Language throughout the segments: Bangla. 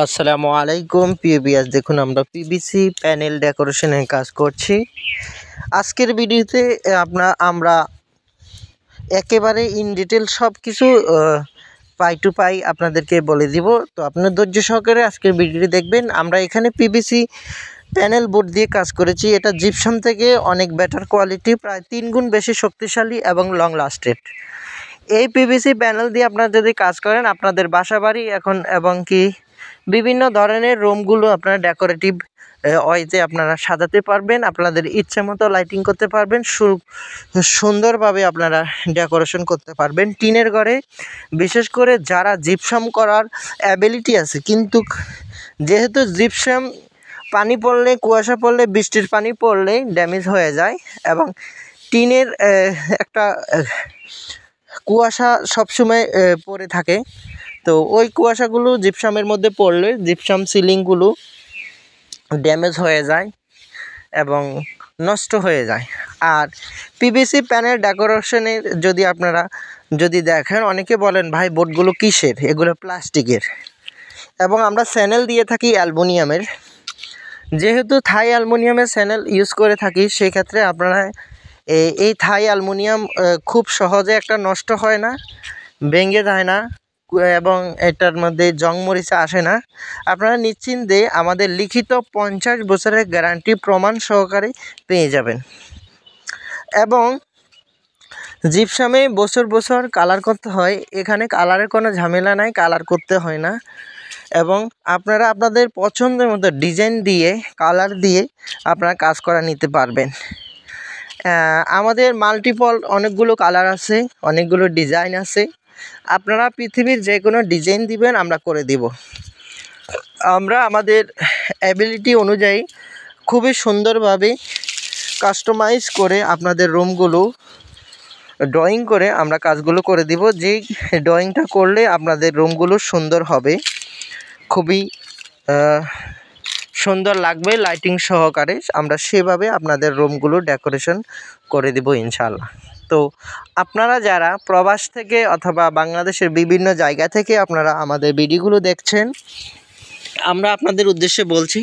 আসসালামু আলাইকুম প্রিয় ভিউয়ার্স, দেখুন আমরা পিভিসি প্যানেল ডেকোরেশনের কাজ করছি। আজকের ভিডিওতে আমরা একেবারে ইন ডিটেল সব কিছু পাই টু পাই আপনাদেরকে বলে দিব। তো আপনার ধৈর্য সহকারে আজকের ভিডিওটি দেখবেন। আমরা এখানে পিভিসি প্যানেল বোর্ড দিয়ে কাজ করেছি। এটা জিপসাম থেকে অনেক বেটার কোয়ালিটি, প্রায় 3 গুণ বেশি শক্তিশালী এবং লং লাস্টেড। এই পিভিসি প্যানেল দিয়ে আপনারা যদি কাজ করেন, আপনাদের বাসাবাড়ি এবং কি বিভিন্ন ধরনের রুমগুলো আপনারা ডেকোরেটিভ ওয়েতে আপনারা সাজাতে পারবেন। আপনাদের ইচ্ছে মতো লাইটিং করতে পারবেন, সুন্দরভাবে আপনারা ডেকোরেশন করতে পারবেন। টিনের ঘরে বিশেষ করে যারা জিপসাম করার অ্যাবিলিটি আছে, কিন্তু যেহেতু জিপসাম পানি পড়লে, কুয়াশা পড়লে, বৃষ্টির পানি পড়লে ড্যামেজ হয়ে যায় এবং টিনের একটা কুয়াশা সবসময় পড়ে থাকে। তো ওই কুয়াশাগুলো জিপসামের মধ্যে পড়লে জিপসাম সিলিংগুলো ড্যামেজ হয়ে যায় এবং নষ্ট হয়ে যায়। আর পিভিসি প্যানেল ডেকোরেশনের আপনারা দেখেন, অনেকে বলেন ভাই বোর্ডগুলো কিসের, এগুলো প্লাস্টিকের এবং আমরা স্যানেল দিয়ে থাকি অ্যালুমিনিয়ামের। যেহেতু থাই অ্যালুমিনিয়ামের স্যানেল ইউজ করে থাকি, সেক্ষেত্রে আপনারা এই থাই অ্যালুমিনিয়াম খুব সহজে নষ্ট হয় না, ভেঙে যায় না এবং এটার মধ্যে জং মরিচা আসে না। আপনারা নিশ্চিন্তে আমাদের লিখিত 50 বছরের গ্যারান্টি প্রমাণ সহকারে পেয়ে যাবেন। এবং জিপসামে বছর বছর কালার করতে হয়, এখানে কালারের কোনো ঝামেলা নাই, কালার করতে হয় না। এবং আপনারা আপনাদের পছন্দের মতো ডিজাইন দিয়ে, কালার দিয়ে আপনারা কাজ করা নিতে পারবেন। আমাদের মাল্টিপল অনেকগুলো কালার আছে, অনেকগুলো ডিজাইন আছে। আপনারা পৃথিবীর যে কোনো ডিজাইন দিবেন, আমরা করে দিব। আমরা আমাদের অ্যাবিলিটি অনুযায়ী খুবই সুন্দরভাবে কাস্টমাইজ করে আপনাদের রুমগুলো ড্রয়িং করে আমরা কাজগুলো করে দিব। যেই ড্রয়িংটা করলে আপনাদের রুমগুলো সুন্দর হবে, খুবই সুন্দর লাগবে লাইটিং সহকারে, আমরা সেভাবে আপনাদের রুমগুলো ডেকোরেশন করে দিব ইনশাআল্লাহ। তো আপনারা যারা প্রবাস থেকে অথবা বাংলাদেশের বিভিন্ন জায়গা থেকে আপনারা আমাদের ভিডিওগুলো দেখছেন, আমরা আপনাদের উদ্দেশ্যে বলছি,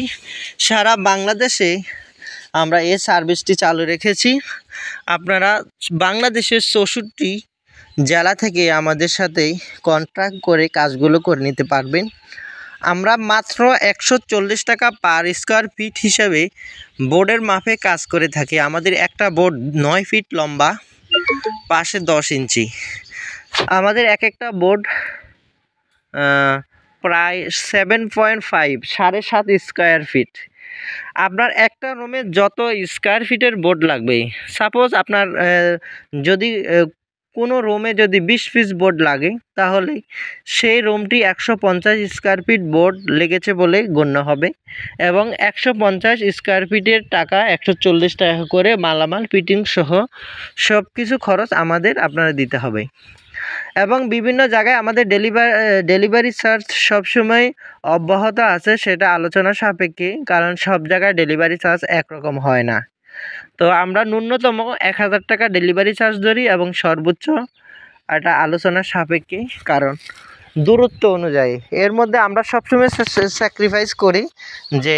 সারা বাংলাদেশে আমরা এই সার্ভিসটি চালু রেখেছি। আপনারা বাংলাদেশের 64 জেলা থেকে আমাদের সাথে কন্ট্রাক্ট করে কাজগুলো করে নিতে পারবেন। আমরা মাত্র 140 টাকা পার স্কোয়ার ফিট হিসাবে বোর্ডের মাপে কাজ করে থাকি। আমাদের একটা বোর্ড 9 ফিট লম্বা, পাশে 10 ইঞ্চি। আমাদের একটা বোর্ড প্রায় 7.5 7.5 স্কোয়ার ফিট। আপনার একটা রুমে যত স্কোয়ার ফিটের বোর্ড লাগবে, সাপোজ আপনার যদি কোনো রুমে যদি 20 পিস বোর্ড লাগে, তাহলে সেই রুমটি 150 স্কোয়ার ফিট বোর্ড লেগেছে বলে গণ্য হবে এবং 150 স্কোয়ার ফিটের টাকা 140 টাকা করে মালামাল ফিটিং সহ সব কিছু খরচ আপনারা দিতে হবে। এবং বিভিন্ন জায়গায় আমাদের ডেলিভারি চার্জ সবসময় অব্যাহত আছে, সেটা আলোচনা সাপেক্ষে, কারণ সব জায়গায় ডেলিভারি চার্জ একরকম হয় না। তো আমরা ন্যূনতম 1000 টাকা ডেলিভারি চার্জ ধরি এবং সর্বোচ্চ এটা আলোচনার সাপেক্ষে, কারণ দূরত্ব অনুযায়ী। এর মধ্যে আমরা সবসময় স্যাক্রিফাইস করি যে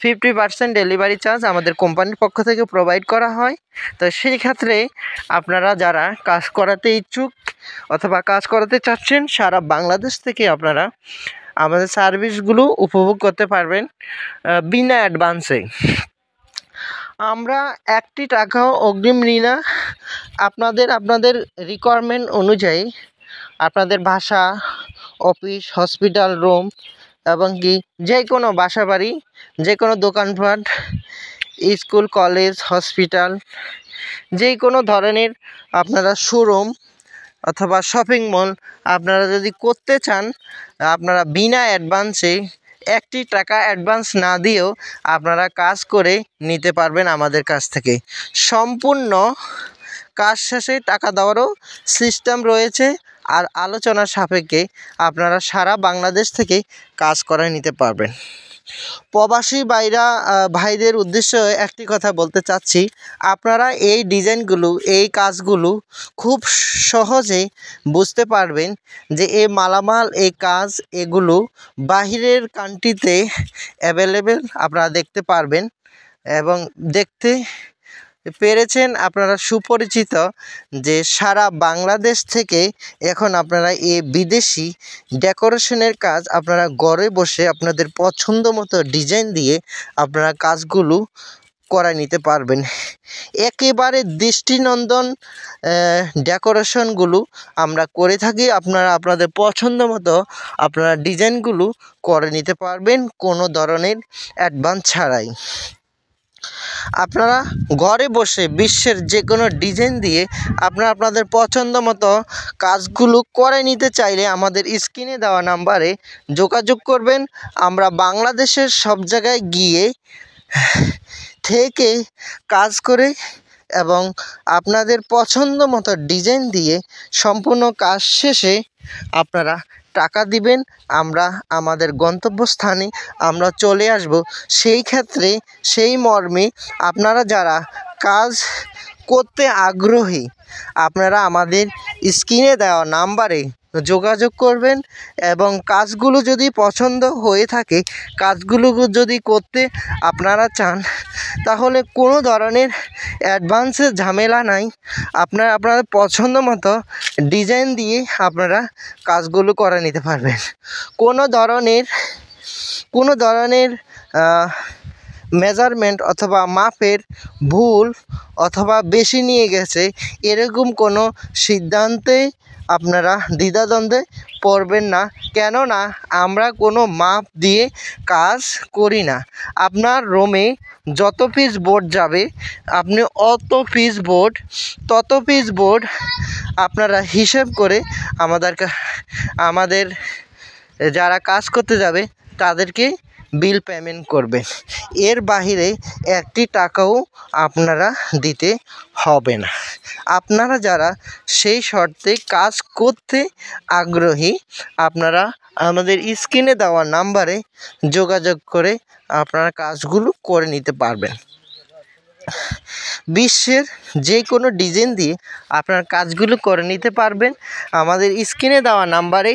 50% ডেলিভারি চার্জ আমাদের কোম্পানির পক্ষ থেকে প্রোভাইড করা হয়। তো সেই ক্ষেত্রে আপনারা যারা কাজ করাতে ইচ্ছুক অথবা কাজ করাতে চাচ্ছেন, সারা বাংলাদেশ থেকে আপনারা আমাদের সার্ভিসগুলো উপভোগ করতে পারবেন বিনা অ্যাডভান্সে। আমরা 1টি টাকাও অগ্রিম নিই না। আপনাদের রিকোয়ারমেন্ট অনুযায়ী আপনাদের বাসা, অফিস, হসপিটাল রুম এবং কি যে কোনো বাসা বাড়ি, যে কোনো দোকানপাট, স্কুল, কলেজ, হসপিটাল, যে কোনো ধরনের আপনারা শোরুম অথবা শপিং মল আপনারা যদি করতে চান, আপনারা বিনা অ্যাডভান্সে 1টি টাকা অ্যাডভান্স না দিয়েও আপনারা কাজ করে নিতে পারবেন আমাদের কাছ থেকে। সম্পূর্ণ কাজ শেষে টাকা দেওয়ারও সিস্টেম রয়েছে। আর আলোচনার সাপেক্ষে আপনারা সারা বাংলাদেশ থেকে কাজ করে নিতে পারবেন। প্রবাসী ভাইদের উদ্দেশ্যে একটি কথা বলতে চাচ্ছি, আপনারা এই ডিজাইনগুলো, এই কাজগুলো খুব সহজে বুঝতে পারবেন যে এই মালামাল, এই কাজ, এগুলো বাহিরের কান্ট্রিতে অ্যাভেলেবেল আপনারা দেখতে পারবেন এবং দেখতে পেরেছেন। আপনারা সুপরিচিত যে সারা বাংলাদেশ থেকে এখন আপনারা এই বিদেশি ডেকোরেশনের কাজ আপনারা ঘরে বসে আপনাদের পছন্দ মতো ডিজাইন দিয়ে আপনারা কাজগুলো করে নিতে পারবেন। একেবারে দৃষ্টিনন্দন ডেকোরেশনগুলো আমরা করে থাকি। আপনারা আপনাদের পছন্দ মতো আপনারা ডিজাইনগুলো করে নিতে পারবেন কোনো ধরনের অ্যাডভান্স ছাড়াই। আপনারা ঘরে বসে বিশ্বের যে কোনো ডিজাইন দিয়ে আপনারা আপনাদের পছন্দ মতো কাজগুলো করে নিতে চাইলে আমাদের স্ক্রিনে দেওয়া নাম্বারে যোগাযোগ করবেন। আমরা বাংলাদেশের সব জায়গায় গিয়ে থেকে কাজ করে এবং আপনাদের পছন্দ মতো ডিজাইন দিয়ে সম্পূর্ণ কাজ শেষে আপনারা টাকা দিবেন। আমরা আমাদের গন্তব্যস্থানে আমরা চলে আসব। সেই ক্ষেত্রে সেই মর্মে আপনারা যারা কাজ করতে আগ্রহী আপনারা আমাদের স্ক্রিনে দেওয়া নাম্বারে যোগাযোগ করবেন এবং কাজগুলো যদি পছন্দ হয়ে থাকে, কাজগুলো যদি করতে আপনারা চান, তাহলে কোনো ধরনের অ্যাডভান্সের ঝামেলা নাই। আপনারা আপনাদের পছন্দ মতো ডিজাইন দিয়ে আপনারা কাজগুলো করে নিতে পারবেন। কোনো ধরনের মেজারমেন্ট অথবা মাপের ভুল অথবা বেশি নিয়ে গেছে এরকম কোনো সিদ্ধান্তে আপনারা দ্বিধাদ্বন্দ্বে পড়বেন না, কেননা আমরা কোনো মাপ দিয়ে কাজ করি না। আপনার রুমে যত পিস বোর্ড যাবে আপনি তত পিস বোর্ড আপনারা হিসেব করে আমাদের যারা কাজ করতে যাবে তাদেরকে বিল পেমেন্ট করবেন। এর বাহিরে একটি টাকাও আপনারা দিতে হবে না। আপনারা যারা সেই শর্তে কাজ করতে আগ্রহী আপনারা আমাদের স্ক্রিনে দেওয়া নাম্বারে যোগাযোগ করে আপনারা কাজগুলো করে নিতে পারবেন। বিশ্বের যে কোনো ডিজাইন দিয়ে আপনার কাজগুলো করে নিতে পারবেন। আমাদের স্ক্রিনে দেওয়া নাম্বারে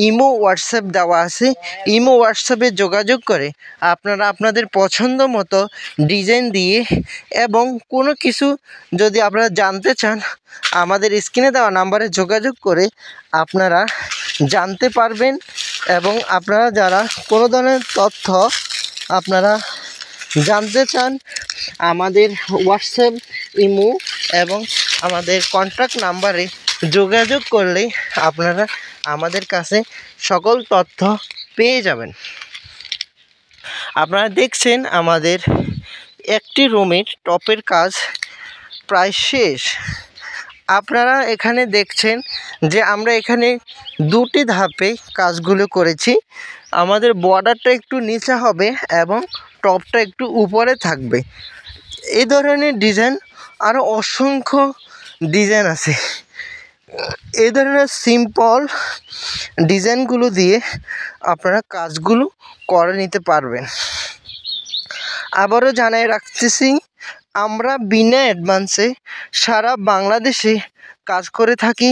ইমো হোয়াটসঅ্যাপ দেওয়া আছে। ইমো হোয়াটসঅ্যাপে যোগাযোগ করে আপনারা আপনাদের পছন্দ মতো ডিজাইন দিয়ে এবং কোনো কিছু যদি আপনারা জানতে চান আমাদের স্ক্রিনে দেওয়া নাম্বারে যোগাযোগ করে আপনারা জানতে পারবেন। এবং আপনারা যারা কোনো ধরনের তথ্য আপনারা জানতে চান আমাদের হোয়াটসঅ্যাপ, ইমো এবং আমাদের কন্ট্যাক্ট নাম্বারে যোগাযোগ করলে আপনারা আমাদের কাছে সকল তথ্য পেয়ে যাবেন। আপনারা দেখছেন আমাদের একটি রুমের টপের কাজ প্রায় শেষ। আপনারা এখানে দেখছেন যে আমরা এখানে দুটি ধাপে কাজগুলো করেছি। আমাদের বর্ডারটা একটু নিচে হবে এবং টপটা একটু উপরে থাকবে। এই ধরনের ডিজাইন আরও অসংখ্য ডিজাইন আছে। এই ধরনের সিম্পল ডিজাইনগুলো দিয়ে আপনারা কাজগুলো করে নিতে পারবেন। আবারও জানাই রাখতেছি, আমরা বিনা অ্যাডভান্সে সারা বাংলাদেশে কাজ করে থাকি,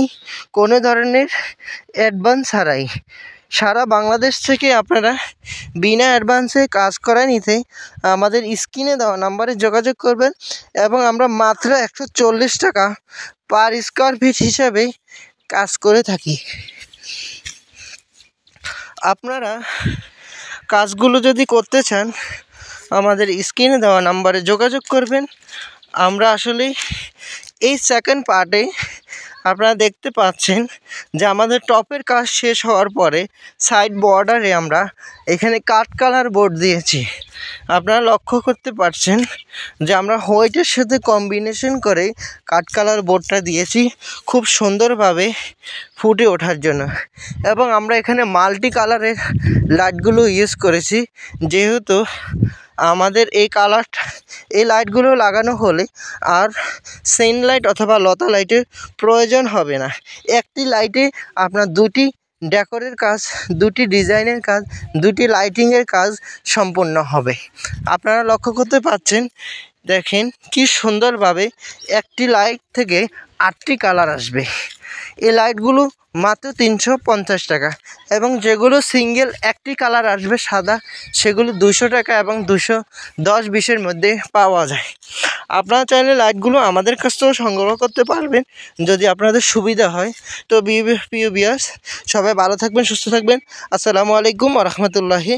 কোনো ধরনের অ্যাডভান্স ছাড়াই। সারা বাংলাদেশ থেকে আপনারা বিনা অ্যাডভান্সে কাজ করে নিতে আমাদের স্ক্রিনে দেওয়া নাম্বারে যোগাযোগ করবেন এবং আমরা মাত্র 140 টাকা পার স্কোয়ার ফিট হিসাবে কাজ করে থাকি। আপনারা কাজগুলো যদি করতে চান আমাদের স্ক্রিনে দেওয়া নাম্বারে যোগাযোগ করবেন। আমরা আসলে এই সেকেন্ড পার্টে আপনারা দেখতে পাচ্ছেন যে আমাদের টপের কাজ শেষ হওয়ার পরে সাইড বর্ডারে আমরা এখানে কাঠ কালার বোর্ড দিয়েছি। আপনারা লক্ষ্য করতে পারছেন যে আমরা হোয়াইটের সাথে কম্বিনেশন করে কাঠ কালার বোর্ডটা দিয়েছি খুব সুন্দরভাবে ফুটে ওঠার জন্য। এবং আমরা এখানে মাল্টি কালারের লাইটগুলো ইউজ করেছি, যেহেতু আমাদের এই লাইটগুলো লাগানো হলে আর সেন লাইট অথবা লতা লাইটের প্রয়োজন হবে না। একটি লাইটে আপনার দুটি ডেকোরের কাজ, দুটি ডিজাইনের কাজ, দুটি লাইটিংয়ের কাজ সম্পূর্ণ হবে। আপনারা লক্ষ্য করতে পারছেন, দেখেন কি সুন্দরভাবে একটি লাইট থেকে 8টি কালার আসবে। এই লাইটগুলো মাত্র 350 টাকা, এবং যেগুলো সিঙ্গেল একটি কালার আসবে সাদা, সেগুলো 200 টাকা এবং 210-20-এর মধ্যে পাওয়া যায়। আপনারা চাইলে লাইটগুলো আমাদের কাছ থেকেও সংগ্রহ করতে পারবেন যদি আপনাদের সুবিধা হয়। তো প্রিয় ভিউয়ার্স, সবাই ভালো থাকবেন, সুস্থ থাকবেন। আসসালামু আলাইকুম ওয়া রাহমাতুল্লাহি।